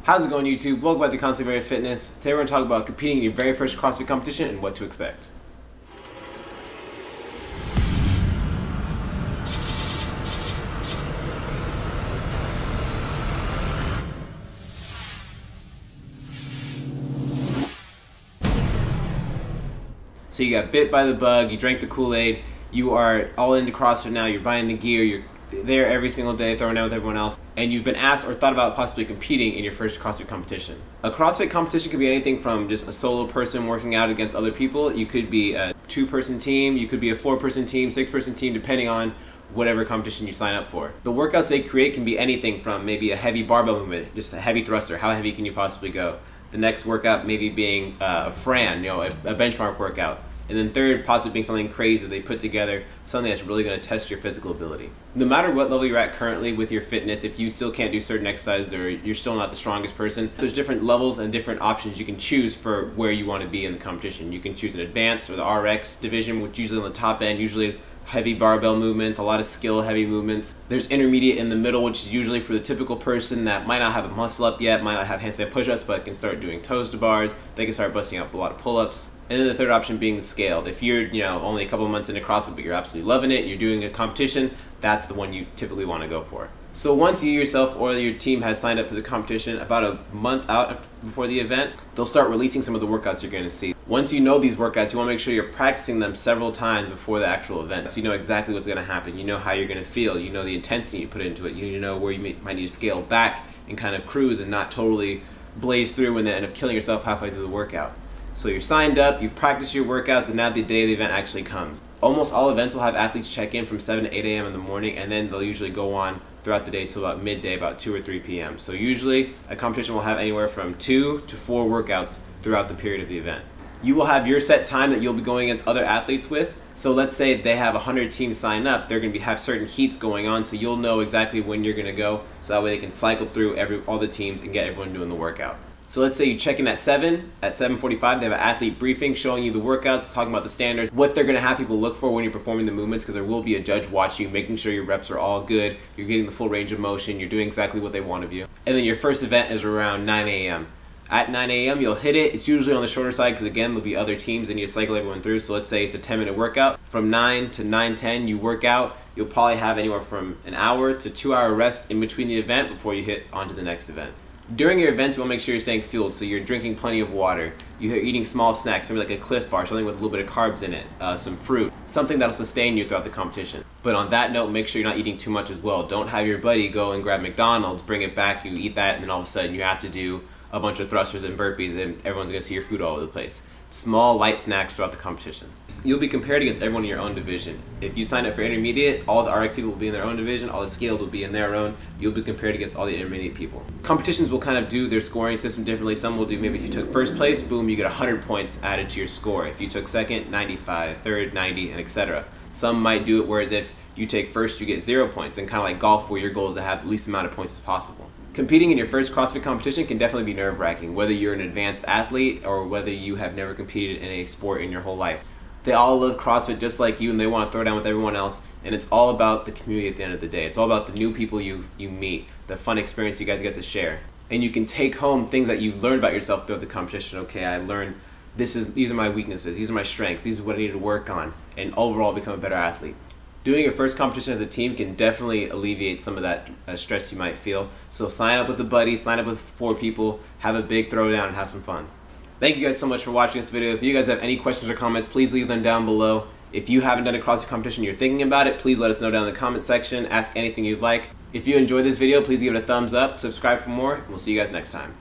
How's it going, YouTube? Welcome back to ConstantlyVariedFitness. Today we're going to talk about competing in your very first CrossFit competition and what to expect. So you got bit by the bug, you drank the Kool-Aid, you are all into CrossFit now, you're buying the gear, you're there every single day throwing out with everyone else, and you've been asked or thought about possibly competing in your first CrossFit competition. A CrossFit competition could be anything from just a solo person working out against other people. You could be a 2-person team, you could be a 4-person team, 6-person team, depending on whatever competition you sign up for. The workouts they create can be anything from maybe a heavy barbell movement, just a heavy thruster, how heavy can you possibly go? The next workout maybe being a Fran, a benchmark workout. And then third, possibly being something crazy that they put together, something that's really going to test your physical ability. No matter what level you're at currently with your fitness, if you still can't do certain exercises or you're still not the strongest person, there's different levels and different options you can choose for where you want to be in the competition. You can choose an advanced or the RX division, which usually on the top end, usually heavy barbell movements, a lot of skill heavy movements. There's intermediate in the middle, which is usually for the typical person that might not have a muscle up yet, might not have handstand push-ups, but can start doing toes to bars. They can start busting up a lot of pull-ups. And then the third option being the scaled. If you're only a couple months into CrossFit, but you're absolutely loving it, you're doing a competition, that's the one you typically want to go for. So once you yourself or your team has signed up for the competition, about a month out before the event, they'll start releasing some of the workouts you're going to see. Once you know these workouts, you want to make sure you're practicing them several times before the actual event. So you know exactly what's going to happen. You know how you're going to feel. You know the intensity you put into it. You know where you might need to scale back and kind of cruise and not totally blaze through and then end up killing yourself halfway through the workout. So you're signed up, you've practiced your workouts, and now the day of the event actually comes. Almost all events will have athletes check in from 7 to 8 a.m. in the morning, and then they'll usually go on throughout the day till about midday, about 2 or 3 p.m. So usually a competition will have anywhere from 2 to 4 workouts throughout the period of the event. You will have your set time that you'll be going against other athletes with. So let's say they have 100 teams sign up, they're going to have certain heats going on, so you'll know exactly when you're going to go, so that way they can cycle through all the teams and get everyone doing the workout. So let's say you check in at 7, at 7:45 they have an athlete briefing showing you the workouts, talking about the standards, what they're going to have people look for when you're performing the movements, because there will be a judge watching you, making sure your reps are all good, you're getting the full range of motion, you're doing exactly what they want of you. And then your first event is around 9 a.m. At 9 a.m. you'll hit it. It's usually on the shorter side because again there'll be other teams that need to cycle everyone through. So let's say it's a 10-minute workout. From 9 to 9:10 you work out. You'll probably have anywhere from an hour to 2-hour rest in between the event before you hit onto the next event. During your events, you want to make sure you're staying fueled, so you're drinking plenty of water. You're eating small snacks, maybe like a Cliff Bar, something with a little bit of carbs in it, some fruit, something that'll sustain you throughout the competition. But on that note, make sure you're not eating too much as well. Don't have your buddy go and grab McDonald's, bring it back, you eat that, and then all of a sudden you have to do a bunch of thrusters and burpees, and everyone's going to see your food all over the place. Small, light snacks throughout the competition. You'll be compared against everyone in your own division. If you sign up for intermediate, all the RX people will be in their own division, all the scaled will be in their own. You'll be compared against all the intermediate people. Competitions will kind of do their scoring system differently. Some will do, maybe if you took first place, boom, you get 100 points added to your score. If you took second, 95, third, 90, and etc. Some might do it whereas if you take first, you get 0 points, and kind of like golf where your goal is to have the least amount of points as possible. Competing in your first CrossFit competition can definitely be nerve-wracking, whether you're an advanced athlete or whether you have never competed in a sport in your whole life. They all love CrossFit just like you, and they want to throw down with everyone else, and it's all about the community at the end of the day. It's all about the new people you meet, the fun experience you guys get to share. And you can take home things that you learned about yourself throughout the competition. Okay, I learned these are my weaknesses, these are my strengths, these are what I need to work on, and overall become a better athlete. Doing your first competition as a team can definitely alleviate some of that stress you might feel. So sign up with a buddy, sign up with 4 people, have a big throwdown, and have some fun. Thank you guys so much for watching this video. If you guys have any questions or comments, please leave them down below. If you haven't done a CrossFit competition, you're thinking about it, please let us know down in the comment section. Ask anything you'd like. If you enjoyed this video, please give it a thumbs up, subscribe for more, and we'll see you guys next time.